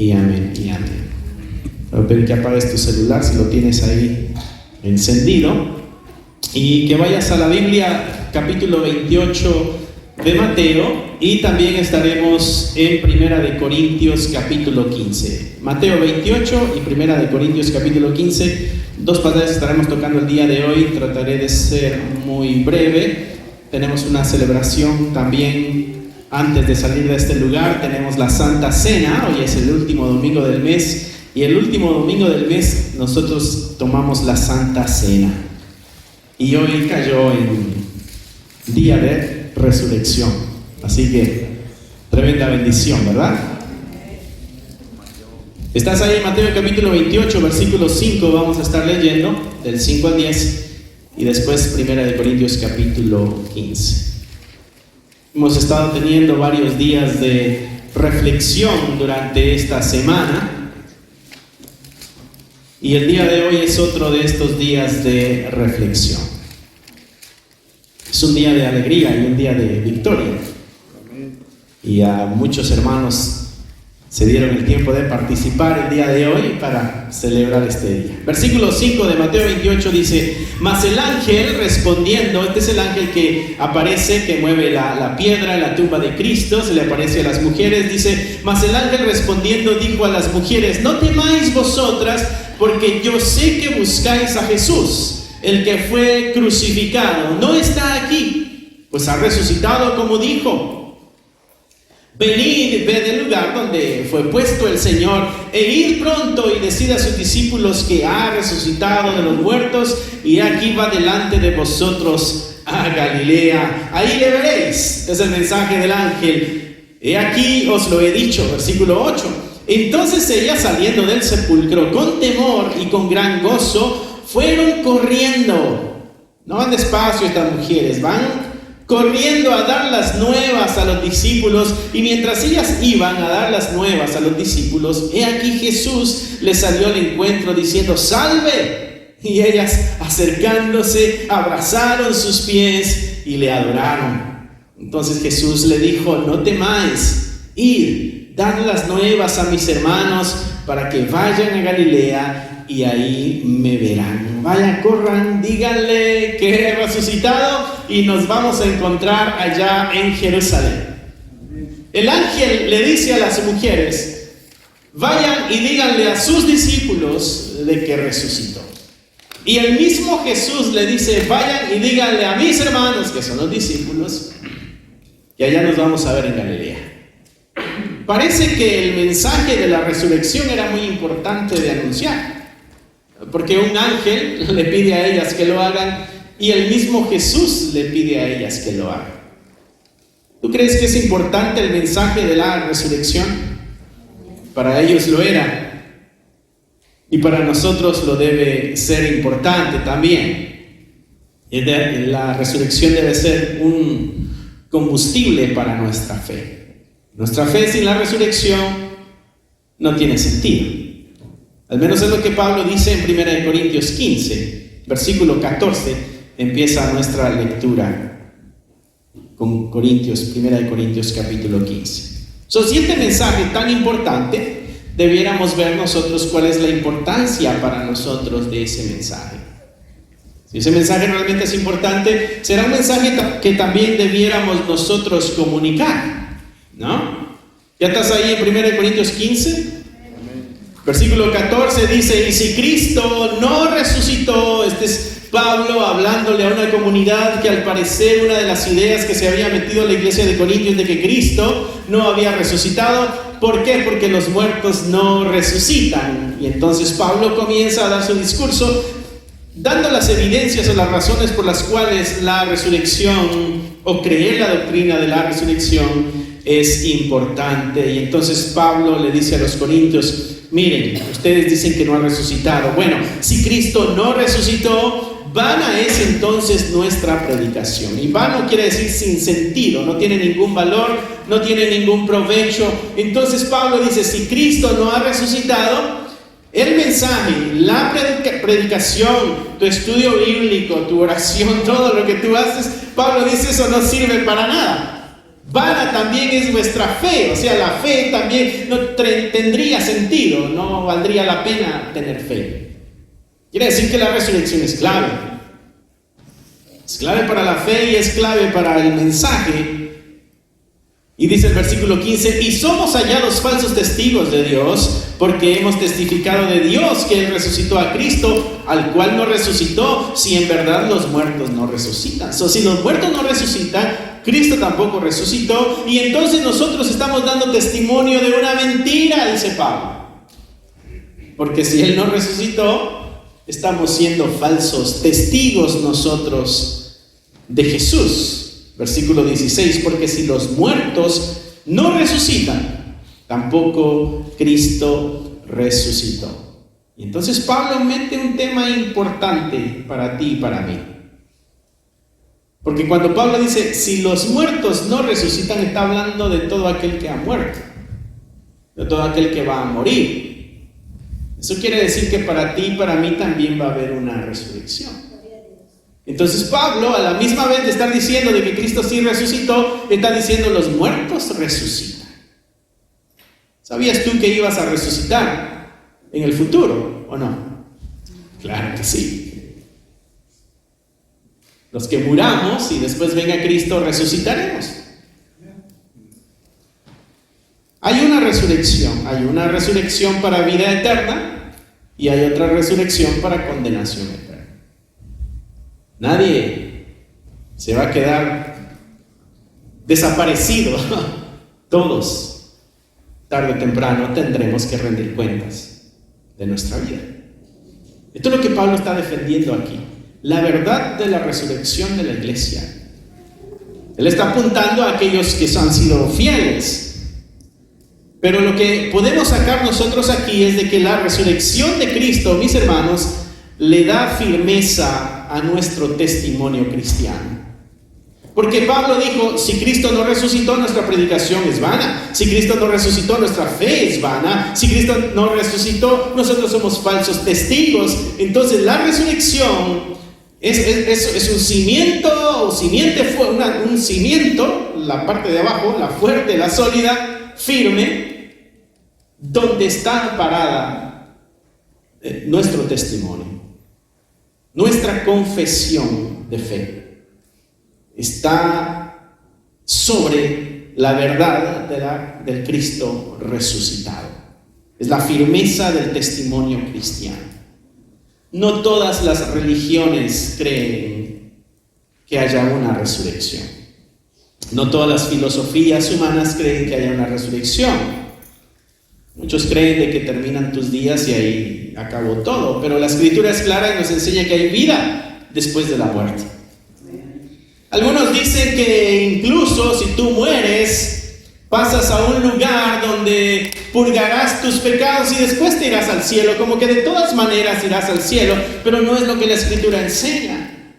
y amén y amén. Voy a pedir que apagues tu celular si lo tienes ahí encendido y que vayas a la Biblia capítulo 28 de Mateo, y también estaremos en Primera de Corintios capítulo 15. Mateo 28 y Primera de Corintios capítulo 15, dos pasajes estaremos tocando el día de hoy. Trataré de ser muy breve. Tenemos una celebración también antes de salir de este lugar. Tenemos la Santa Cena. Hoy es el último domingo del mes, y el último domingo del mes nosotros tomamos la Santa Cena, y hoy cayó en día de resurrección, así que tremenda bendición, ¿verdad? Estás ahí en Mateo capítulo 28, versículo 5, vamos a estar leyendo del 5 al 10, y después Primera de Corintios capítulo 15. Hemos estado teniendo varios días de reflexión durante esta semana, y el día de hoy es otro de estos días de reflexión. Es un día de alegría y un día de victoria. Y a muchos hermanos se dieron el tiempo de participar el día de hoy para celebrar este día. Versículo 5 de Mateo 28 dice: mas el ángel respondiendo, este es el ángel que aparece, que mueve la piedra en la tumba de Cristo, se le aparece a las mujeres, dice: mas el ángel respondiendo dijo a las mujeres: no temáis vosotras, porque yo sé que buscáis a Jesús, el que fue crucificado. No está aquí, pues ha resucitado como dijo. Venid, ved el lugar donde fue puesto el Señor, e id pronto y decid a sus discípulos que ha resucitado de los muertos, y aquí va delante de vosotros a Galilea. Ahí le veréis. Es el mensaje del ángel. He aquí os lo he dicho. Versículo 8. Entonces ellas, saliendo del sepulcro con temor y con gran gozo, fueron corriendo. No van despacio estas mujeres, van corriendo a dar las nuevas a los discípulos. Y mientras ellas iban a dar las nuevas a los discípulos, he aquí Jesús les salió al encuentro diciendo: ¡salve! Y ellas, acercándose, abrazaron sus pies y le adoraron. Entonces Jesús le dijo: no temáis, id, dad las nuevas a mis hermanos, para que vayan a Galilea, y ahí me verán. Vayan, corran, díganle que he resucitado, y nos vamos a encontrar allá en Jerusalén. El ángel le dice a las mujeres: vayan y díganle a sus discípulos de que resucitó. Y el mismo Jesús le dice: vayan y díganle a mis hermanos, que son los discípulos, que allá nos vamos a ver en Galilea. Parece que el mensaje de la resurrección era muy importante de anunciar, porque un ángel le pide a ellas que lo hagan, y el mismo Jesús le pide a ellas que lo hagan. ¿Tú crees que es importante el mensaje de la resurrección? Para ellos lo era, y para nosotros lo debe ser importante también. La resurrección debe ser un combustible para nuestra fe. Nuestra fe sin la resurrección no tiene sentido. Al menos es lo que Pablo dice en 1 Corintios 15, versículo 14, empieza nuestra lectura con 1 Corintios capítulo 15. Si este mensaje tan importante, debiéramos ver nosotros cuál es la importancia para nosotros de ese mensaje. Si ese mensaje realmente es importante, será un mensaje que también debiéramos nosotros comunicar, ¿no? ¿Ya estás ahí en 1 Corintios 15? Versículo 14 dice: y si Cristo no resucitó, este es Pablo hablándole a una comunidad que al parecer una de las ideas que se había metido la iglesia de Corintios de que Cristo no había resucitado. ¿Por qué? Porque los muertos no resucitan. Y entonces Pablo comienza a dar su discurso dando las evidencias o las razones por las cuales la resurrección, o creer la doctrina de la resurrección, es importante. Y entonces Pablo le dice a los corintios: miren, ustedes dicen que no ha resucitado. Bueno, si Cristo no resucitó, vana es entonces nuestra predicación. Y vano quiere decir sin sentido, no tiene ningún valor, no tiene ningún provecho. Entonces Pablo dice: si Cristo no ha resucitado, el mensaje, la predicación, tu estudio bíblico, tu oración, todo lo que tú haces, Pablo dice: eso no sirve para nada. Vana también es vuestra fe, o sea, la fe también no tendría sentido, no valdría la pena tener fe. Quiere decir que la resurrección es clave. Es clave para la fe y es clave para el mensaje. Y dice el versículo 15, y somos hallados falsos testigos de Dios, porque hemos testificado de Dios que Él resucitó a Cristo, al cual no resucitó, si en verdad los muertos no resucitan. Si los muertos no resucitan, Cristo tampoco resucitó, y entonces nosotros estamos dando testimonio de una mentira, dice Pablo. Porque si Él no resucitó, estamos siendo falsos testigos nosotros de Jesús. Versículo 16, porque si los muertos no resucitan, tampoco Cristo resucitó. Y entonces Pablo mete un tema importante para ti y para mí. Porque cuando Pablo dice, si los muertos no resucitan, está hablando de todo aquel que ha muerto, de todo aquel que va a morir. Eso quiere decir que para ti y para mí también va a haber una resurrección. Entonces Pablo, a la misma vez de estar diciendo de que Cristo sí resucitó, está diciendo los muertos resucitan. ¿Sabías tú que ibas a resucitar en el futuro o no? Claro que sí. Los que muramos y después venga Cristo resucitaremos. Hay una resurrección para vida eterna y hay otra resurrección para condenación eterna. Nadie se va a quedar desaparecido. Todos, tarde o temprano, tendremos que rendir cuentas de nuestra vida. Esto es lo que Pablo está defendiendo aquí. La verdad de la resurrección de la iglesia. Él está apuntando a aquellos que han sido fieles. Pero lo que podemos sacar nosotros aquí es de que la resurrección de Cristo, mis hermanos, le da firmeza a nuestro testimonio cristiano. Porque Pablo dijo, si Cristo no resucitó, nuestra predicación es vana. Si Cristo no resucitó, nuestra fe es vana. Si Cristo no resucitó, nosotros somos falsos testigos. Entonces la resurrección es un cimiento, un cimiento, la parte de abajo, la fuerte, la sólida, firme, donde está parada nuestro testimonio. Nuestra confesión de fe está sobre la verdad del Cristo resucitado. Es la firmeza del testimonio cristiano. No todas las religiones creen que haya una resurrección. No todas las filosofías humanas creen que haya una resurrección. Muchos creen de que terminan tus días y ahí acabó todo, pero la Escritura es clara y nos enseña que hay vida después de la muerte. Algunos dicen que incluso si tú mueres, pasas a un lugar donde purgarás tus pecados y después te irás al cielo, como que de todas maneras irás al cielo, pero no es lo que la Escritura enseña.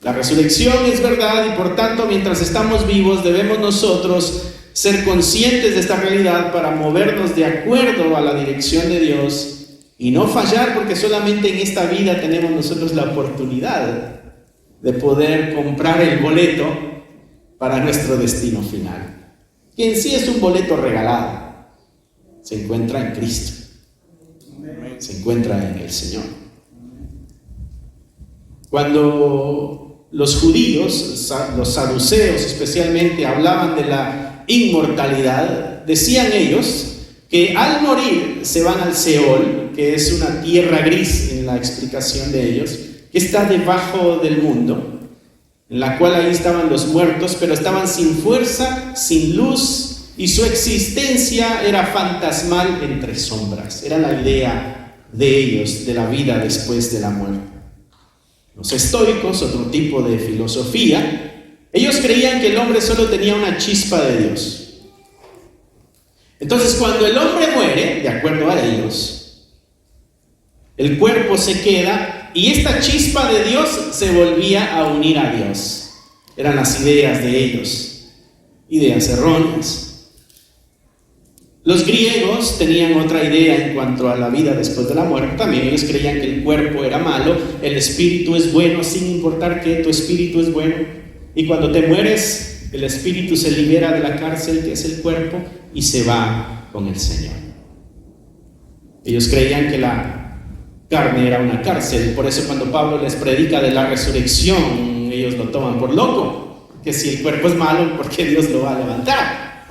La resurrección es verdad y por tanto mientras estamos vivos debemos nosotros ser conscientes de esta realidad para movernos de acuerdo a la dirección de Dios y no fallar, porque solamente en esta vida tenemos nosotros la oportunidad de poder comprar el boleto para nuestro destino final, que en sí es un boleto regalado. Se encuentra en Cristo, se encuentra en el Señor. Cuando los judíos, los saduceos especialmente, hablaban de la inmortalidad, decían ellos que al morir se van al Seol, que es una tierra gris en la explicación de ellos, que está debajo del mundo, en la cual ahí estaban los muertos, pero estaban sin fuerza, sin luz, y su existencia era fantasmal entre sombras. Era la idea de ellos de la vida después de la muerte. Los estoicos, otro tipo de filosofía, ellos creían que el hombre solo tenía una chispa de Dios. Entonces, cuando el hombre muere, de acuerdo a ellos, el cuerpo se queda y esta chispa de Dios se volvía a unir a Dios. Eran las ideas de ellos, ideas erróneas. Los griegos tenían otra idea en cuanto a la vida después de la muerte. También ellos creían que el cuerpo era malo, el espíritu es bueno, sin importar que tu espíritu es bueno. Y cuando te mueres, el espíritu se libera de la cárcel que es el cuerpo y se va con el Señor. Ellos creían que la carne era una cárcel, por eso cuando Pablo les predica de la resurrección, ellos lo toman por loco, que si el cuerpo es malo, ¿por qué Dios lo va a levantar?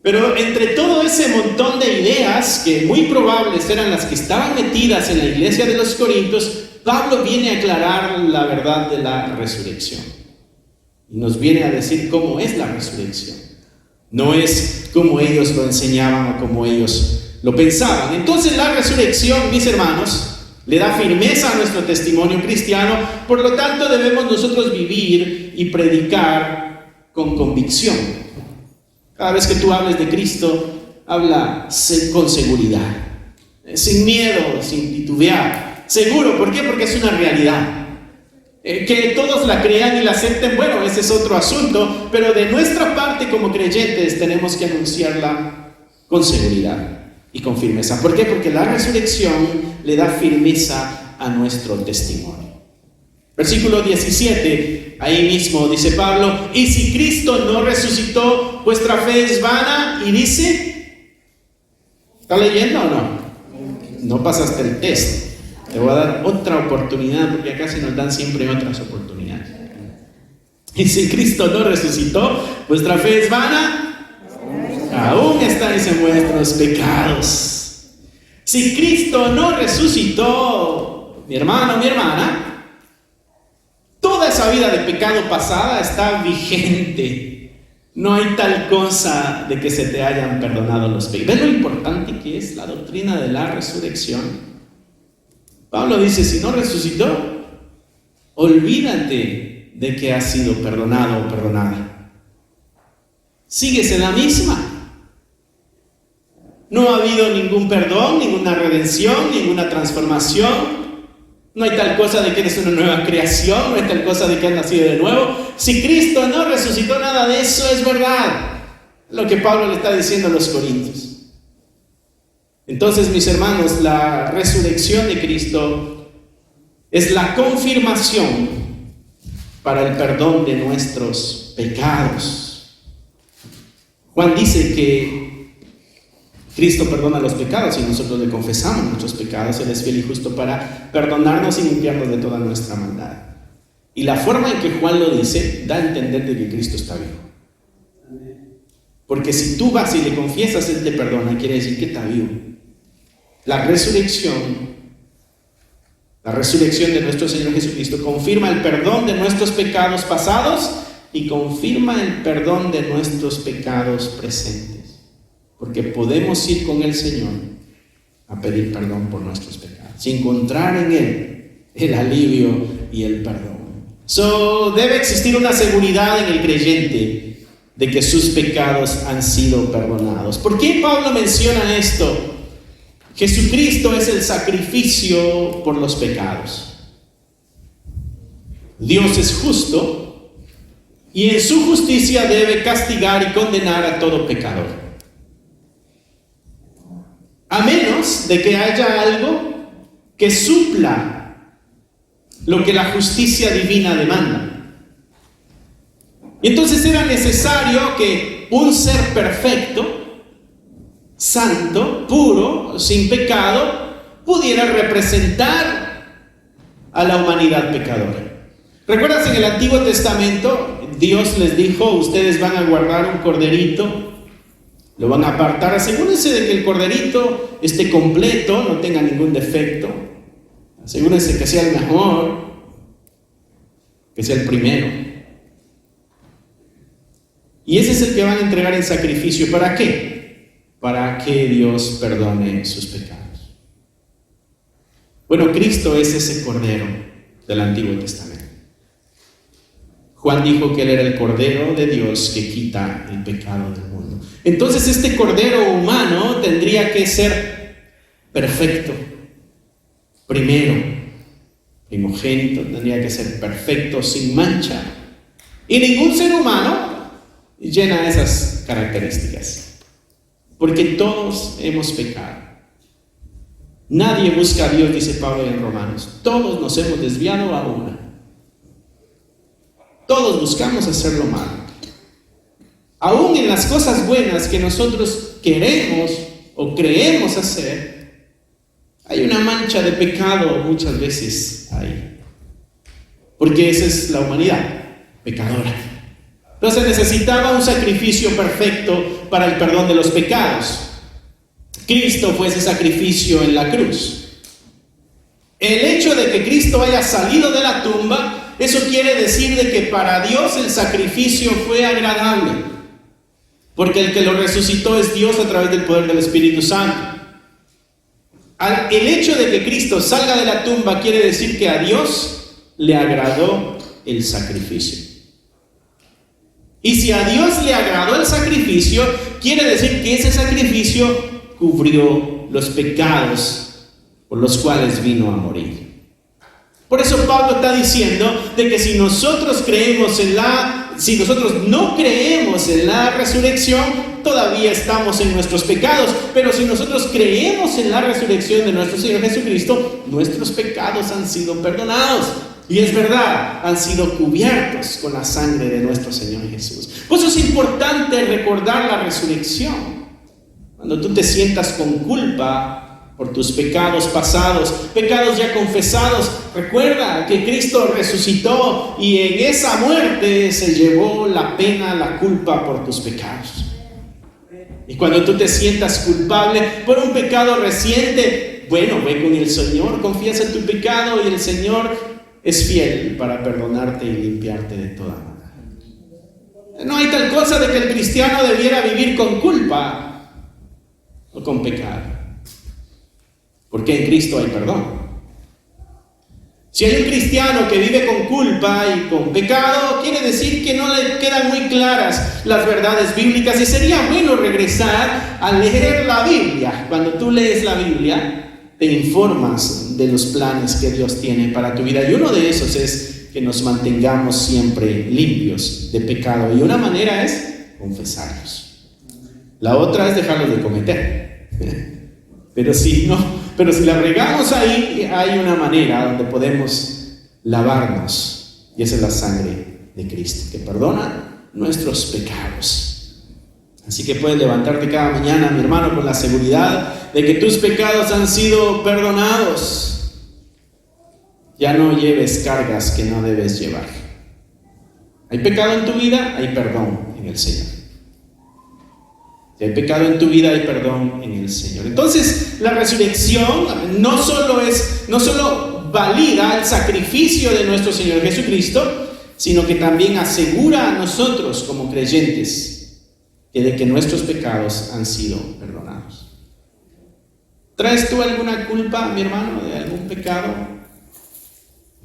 Pero entre todo ese montón de ideas, que muy probables eran las que estaban metidas en la iglesia de los Corintios, Pablo viene a aclarar la verdad de la resurrección. Y nos viene a decir cómo es la resurrección. No es como ellos lo enseñaban o como ellos lo pensaban. Entonces la resurrección, mis hermanos, le da firmeza a nuestro testimonio cristiano. Por lo tanto, debemos nosotros vivir y predicar con convicción. Cada vez que tú hables de Cristo, habla con seguridad, sin miedo, sin titubear. Seguro, ¿por qué? Porque es una realidad. Que todos la crean y la acepten, bueno, ese es otro asunto, pero de nuestra parte como creyentes tenemos que anunciarla con seguridad y con firmeza. ¿Por qué? Porque la resurrección le da firmeza a nuestro testimonio. Versículo 17, ahí mismo dice Pablo: y si Cristo no resucitó, vuestra fe es vana. Y dice, ¿está leyendo o no? No pasaste el test. Te voy a dar otra oportunidad, porque acá se nos dan siempre otras oportunidades. Y si Cristo no resucitó, vuestra fe es vana, aún estáis en vuestros pecados. Si Cristo no resucitó, mi hermano, mi hermana, toda esa vida de pecado pasada está vigente. No hay tal cosa de que se te hayan perdonado los pecados. ¿Ves lo importante que es la doctrina de la resurrección? Pablo dice, si no resucitó, olvídate de que has sido perdonado o perdonada. Sigues en la misma. No ha habido ningún perdón, ninguna redención, ninguna transformación. No hay tal cosa de que eres una nueva creación, no hay tal cosa de que has nacido de nuevo. Si Cristo no resucitó, nada de eso es verdad. Lo que Pablo le está diciendo a los Corintios. Entonces, mis hermanos, la resurrección de Cristo es la confirmación para el perdón de nuestros pecados. Juan dice que Cristo perdona los pecados y nosotros le confesamos nuestros pecados. Él es fiel y justo para perdonarnos y limpiarnos de toda nuestra maldad. Y la forma en que Juan lo dice da a entender de que Cristo está vivo. Porque si tú vas y le confiesas, Él te perdona, quiere decir que está vivo. La resurrección de nuestro Señor Jesucristo confirma el perdón de nuestros pecados pasados y confirma el perdón de nuestros pecados presentes. Porque podemos ir con el Señor a pedir perdón por nuestros pecados y encontrar en Él el alivio y el perdón. Debe existir una seguridad en el creyente de que sus pecados han sido perdonados. ¿Por qué Pablo menciona esto? Jesucristo es el sacrificio por los pecados. Dios es justo y en su justicia debe castigar y condenar a todo pecador. A menos de que haya algo que supla lo que la justicia divina demanda. Y entonces era necesario que un ser perfecto, santo, puro, sin pecado, pudiera representar a la humanidad pecadora. ¿Recuerdas en el Antiguo Testamento? Dios les dijo, ustedes van a guardar un corderito, lo van a apartar, asegúrense de que el corderito esté completo, no tenga ningún defecto, asegúrense que sea el mejor, que sea el primero. Y ese es el que van a entregar en sacrificio. ¿Para qué? Para que Dios perdone sus pecados. Bueno, Cristo es ese Cordero del Antiguo Testamento. Juan dijo que Él era el Cordero de Dios que quita el pecado del mundo. Entonces este Cordero humano tendría que ser perfecto. Primero, primogénito, tendría que ser perfecto, sin mancha. Y ningún ser humano llena esas características. Porque todos hemos pecado. Nadie busca a Dios, dice Pablo en Romanos. Todos nos hemos desviado a una. Todos buscamos hacer lo malo. Aún en las cosas buenas que nosotros queremos o creemos hacer, hay una mancha de pecado muchas veces ahí. Porque esa es la humanidad, pecadora. Entonces necesitaba un sacrificio perfecto para el perdón de los pecados. Cristo fue ese sacrificio en la cruz. El hecho de que Cristo haya salido de la tumba, eso quiere decir de que para Dios el sacrificio fue agradable. Porque el que lo resucitó es Dios a través del poder del Espíritu Santo. El hecho de que Cristo salga de la tumba quiere decir que a Dios le agradó el sacrificio. Y si a Dios le agradó el sacrificio, quiere decir que ese sacrificio cubrió los pecados por los cuales vino a morir. Por eso Pablo está diciendo de que si nosotros no creemos en la resurrección, todavía estamos en nuestros pecados. Pero si nosotros creemos en la resurrección de nuestro Señor Jesucristo, nuestros pecados han sido perdonados. Y es verdad, han sido cubiertos con la sangre de nuestro Señor Jesús. Por eso es importante recordar la resurrección. Cuando tú te sientas con culpa por tus pecados pasados, pecados ya confesados, recuerda que Cristo resucitó y en esa muerte se llevó la pena, la culpa por tus pecados. Y cuando tú te sientas culpable por un pecado reciente, bueno, ve con el Señor, confiesa tu pecado y el Señor es fiel para perdonarte y limpiarte de toda maldad. No hay tal cosa de que el cristiano debiera vivir con culpa o con pecado, porque en Cristo hay perdón. Si hay un cristiano que vive con culpa y con pecado, quiere decir que no le quedan muy claras las verdades bíblicas, y sería bueno regresar a leer la Biblia. Cuando tú lees la Biblia, te informas de los planes que Dios tiene para tu vida, y uno de esos es que nos mantengamos siempre limpios de pecado, y una manera es confesarlos. La otra es dejarlos de cometer. Pero si la regamos ahí, hay una manera donde podemos lavarnos, y esa es la sangre de Cristo, que perdona nuestros pecados. Así que puedes levantarte cada mañana, mi hermano, con la seguridad de que tus pecados han sido perdonados. Ya no lleves cargas que no debes llevar. Hay pecado en tu vida, hay perdón en el Señor. Si hay pecado en tu vida, hay perdón en el Señor. Entonces, la resurrección no solo valida el sacrificio de nuestro Señor Jesucristo, sino que también asegura a nosotros como creyentes de que nuestros pecados han sido perdonados. ¿Traes tú alguna culpa, mi hermano, de algún pecado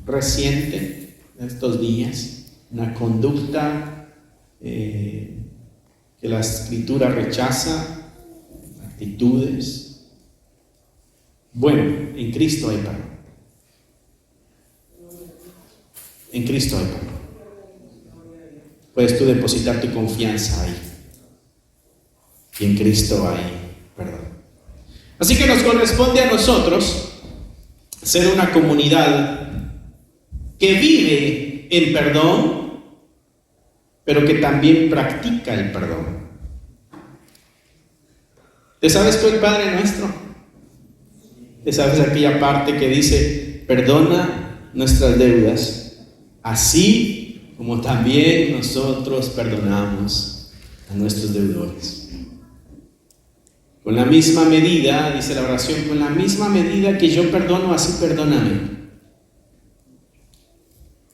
reciente de estos días? Una conducta que la Escritura rechaza, actitudes. Bueno, en Cristo hay perdón. En Cristo hay perdón. Puedes tú depositar tu confianza ahí. Y en Cristo hay perdón. Así que nos corresponde a nosotros ser una comunidad que vive en perdón, pero que también practica el perdón. ¿Te sabes tú el Padre Nuestro? ¿Te sabes aquella parte que dice, perdona nuestras deudas, así como también nosotros perdonamos a nuestros deudores? Con la misma medida, dice la oración, con la misma medida que yo perdono, así perdóname.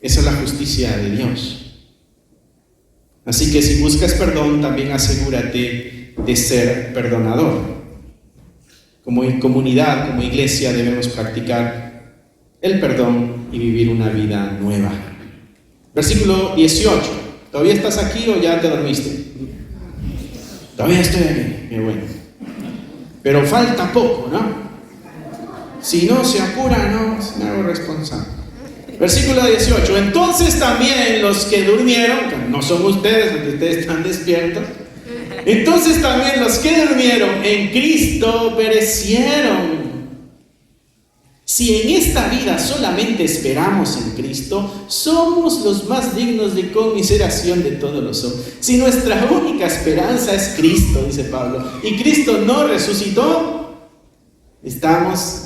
Esa es la justicia de Dios. Así que si buscas perdón, también asegúrate de ser perdonador. Como comunidad, como iglesia, debemos practicar el perdón y vivir una vida nueva. Versículo 18. ¿Todavía estás aquí o ya te dormiste? Todavía estoy aquí. Qué bueno. Pero falta poco, ¿no? Si no se apura, no me hago responsable. Versículo 18. Entonces también los que durmieron, que no son ustedes, porque ustedes están despiertos, entonces también los que durmieron en Cristo perecieron. Si en esta vida solamente esperamos en Cristo, somos los más dignos de conmiseración de todos los hombres. Si nuestra única esperanza es Cristo, dice Pablo, y Cristo no resucitó, estamos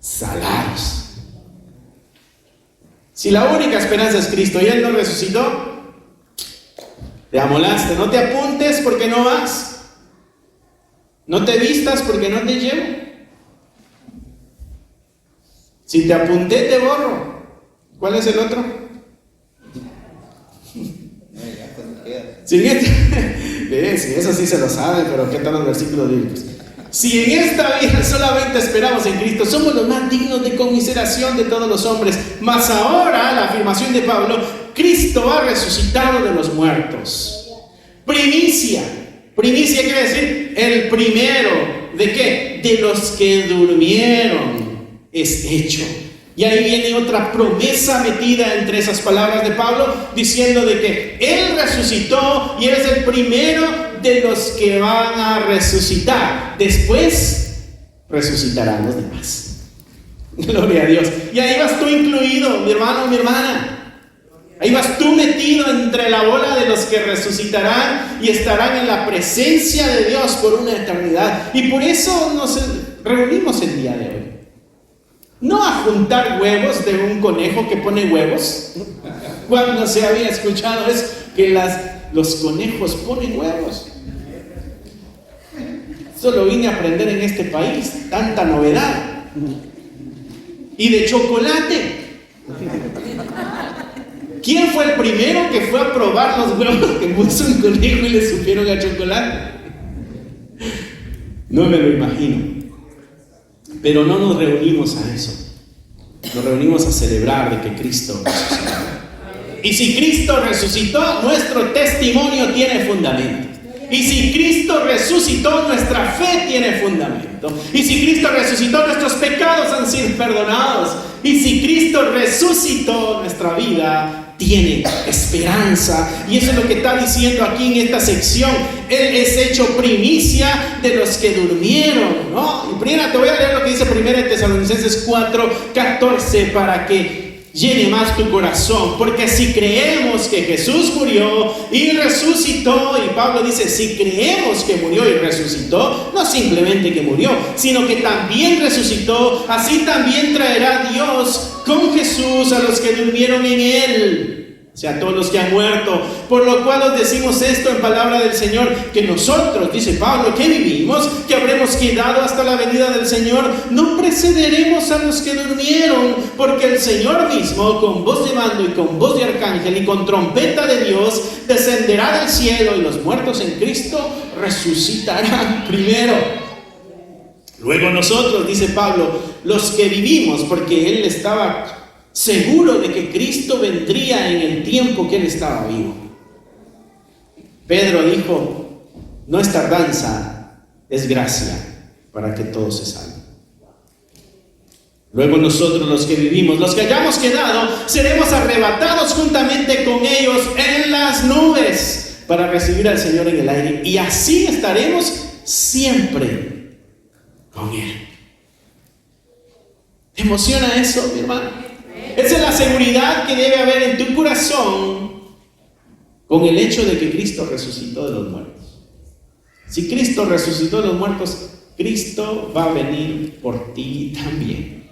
salados. Si la única esperanza es Cristo y Él no resucitó, te amolaste. No te apuntes porque no vas. No te vistas porque no te llevo. Si te apunté, te borro. ¿Cuál es el otro? Si eso sí se lo saben, pero ¿qué tal los versículos bíblicos? Si en esta vida solamente esperamos en Cristo, somos los más dignos de conmiseración de todos los hombres. Mas ahora, la afirmación de Pablo, Cristo ha resucitado de los muertos. Primicia. Primicia quiere decir el primero. ¿De qué? De los que durmieron es hecho. Y ahí viene otra promesa metida entre esas palabras de Pablo, diciendo de que Él resucitó y Él es el primero de los que van a resucitar. Después resucitarán los demás. Gloria a Dios. Y ahí vas tú incluido, mi hermano, mi hermana. Ahí vas tú metido entre la bola de los que resucitarán y estarán en la presencia de Dios por una eternidad. Y por eso nos reunimos el día de hoy. No a juntar huevos de un conejo que pone huevos. Cuando se había escuchado es que los conejos ponen huevos. Solo vine a aprender en este país, tanta novedad. Y de chocolate. ¿Quién fue el primero que fue a probar los huevos que puso un conejo y le supieron a chocolate? No me lo imagino. Pero no nos reunimos a eso. Nos reunimos a celebrar de que Cristo resucitó. Y si Cristo resucitó, nuestro testimonio tiene fundamento. Y si Cristo resucitó, nuestra fe tiene fundamento. Y si Cristo resucitó, nuestros pecados han sido perdonados. Y si Cristo resucitó, nuestra vida tiene esperanza. Y eso es lo que está diciendo aquí en esta sección. Él es hecho primicia de los que durmieron, ¿no? Y primero te voy a leer lo que dice 1 Tesalonicenses 4:14 para que llene más tu corazón. Porque si creemos que Jesús murió y resucitó, y Pablo dice, si creemos que murió y resucitó, no simplemente que murió, sino que también resucitó, así también traerá Dios con Jesús a los que durmieron en Él. O sea, todos los que han muerto. Por lo cual os decimos esto en palabra del Señor, que nosotros, dice Pablo, que vivimos, que habremos quedado hasta la venida del Señor, no precederemos a los que durmieron, porque el Señor mismo, con voz de mando y con voz de arcángel y con trompeta de Dios, descenderá del cielo, y los muertos en Cristo resucitarán primero. Luego nosotros, dice Pablo, los que vivimos, porque él estaba seguro de que Cristo vendría en el tiempo que él estaba vivo. Pedro dijo, no es tardanza, es gracia, para que todos se salven. Luego nosotros los que vivimos, los que hayamos quedado, seremos arrebatados juntamente con ellos en las nubes para recibir al Señor en el aire. Y así estaremos siempre con Él. ¿Te emociona eso, mi hermano? Esa es la seguridad que debe haber en tu corazón con el hecho de que Cristo resucitó de los muertos. Si Cristo resucitó de los muertos, Cristo va a venir por ti también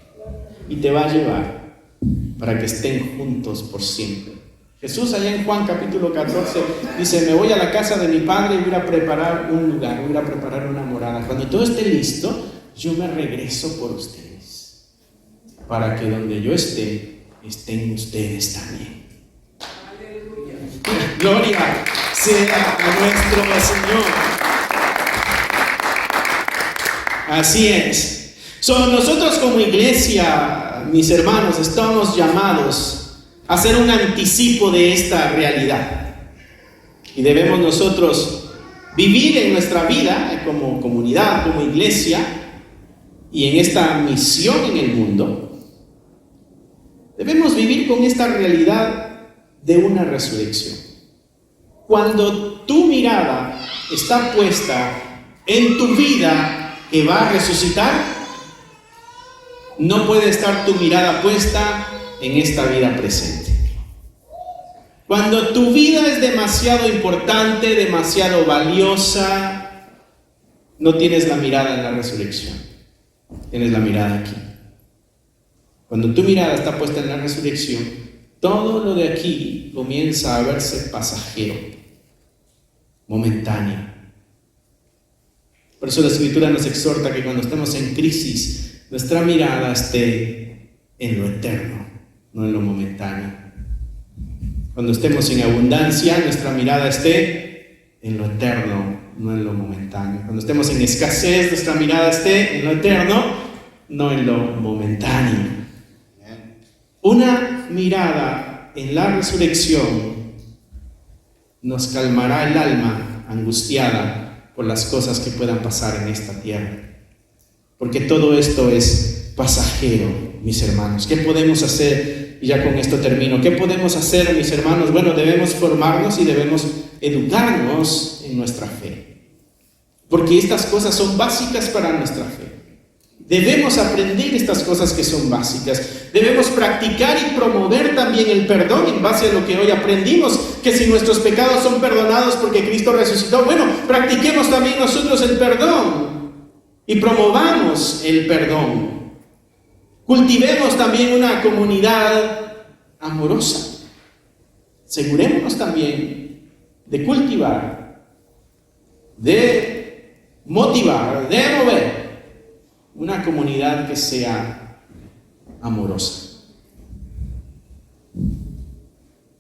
y te va a llevar para que estén juntos por siempre. Jesús allá en Juan capítulo 14 dice, me voy a la casa de mi Padre y voy a preparar un lugar, voy a preparar una morada. Cuando todo esté listo, yo me regreso por ustedes, para que donde yo esté, estén ustedes también. Aleluya. Gloria sea a nuestro Señor. Así es. Nosotros como iglesia, mis hermanos, estamos llamados a hacer un anticipo de esta realidad. Y debemos nosotros vivir en nuestra vida como comunidad, como iglesia, y en esta misión en el mundo. Debemos vivir con esta realidad de una resurrección. Cuando tu mirada está puesta en tu vida que va a resucitar, no puede estar tu mirada puesta en esta vida presente. Cuando tu vida es demasiado importante, demasiado valiosa, no tienes la mirada en la resurrección, tienes la mirada aquí. Cuando tu mirada está puesta en la resurrección, todo lo de aquí comienza a verse pasajero, momentáneo. Por eso la Escritura nos exhorta que cuando estemos en crisis, nuestra mirada esté en lo eterno, no en lo momentáneo. Cuando estemos en abundancia, nuestra mirada esté en lo eterno, no en lo momentáneo. Cuando estemos en escasez, nuestra mirada esté en lo eterno, no en lo momentáneo. Una mirada en la resurrección nos calmará el alma angustiada por las cosas que puedan pasar en esta tierra. Porque todo esto es pasajero, mis hermanos. ¿Qué podemos hacer? Y ya con esto termino. ¿Qué podemos hacer, mis hermanos? Bueno, debemos formarnos y debemos educarnos en nuestra fe. Porque estas cosas son básicas para nuestra fe. Debemos aprender estas cosas que son básicas. Debemos practicar y promover también el perdón en base a lo que hoy aprendimos, que si nuestros pecados son perdonados porque Cristo resucitó, bueno, practiquemos también nosotros el perdón y promovamos el perdón. Cultivemos también una comunidad amorosa. Asegurémonos también de cultivar, de motivar, de mover una comunidad que sea amorosa.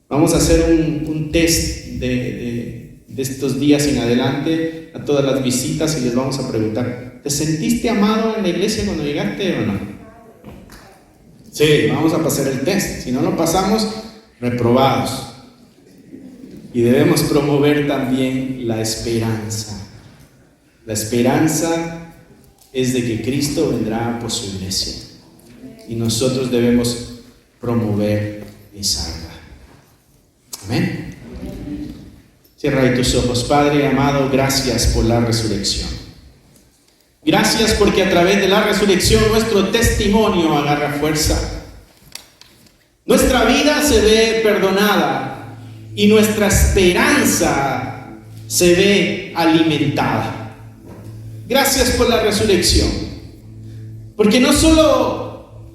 Vamos a hacer un test de estos días en adelante a todas las visitas y les vamos a preguntar: ¿te sentiste amado en la iglesia cuando llegaste o no? Sí, vamos a pasar el test. Si no lo pasamos, reprobados. Y debemos promover también la esperanza. La esperanza es de que Cristo vendrá por su iglesia. Y nosotros debemos promover esa verdad. Amén. Cierra ahí tus ojos. Padre amado, gracias por la resurrección. Gracias porque a través de la resurrección nuestro testimonio agarra fuerza. Nuestra vida se ve perdonada y nuestra esperanza se ve alimentada. Gracias por la resurrección. Porque no solo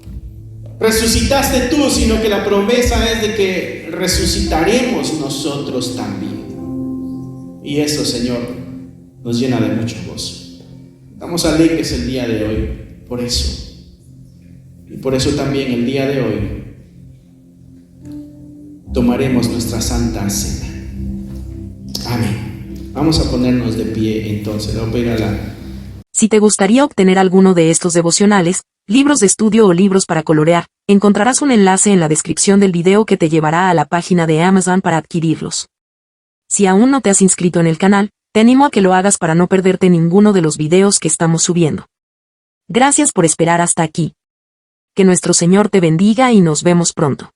resucitaste tú, sino que la promesa es de que resucitaremos nosotros también. Y eso, Señor, nos llena de mucho gozo. Estamos alegres el día de hoy por eso. Y por eso también el día de hoy tomaremos nuestra Santa Cena. Amén. Vamos a ponernos de pie entonces. Le voy a pedir a la... Si te gustaría obtener alguno de estos devocionales, libros de estudio o libros para colorear, encontrarás un enlace en la descripción del video que te llevará a la página de Amazon para adquirirlos. Si aún no te has inscrito en el canal, te animo a que lo hagas para no perderte ninguno de los videos que estamos subiendo. Gracias por esperar hasta aquí. Que nuestro Señor te bendiga y nos vemos pronto.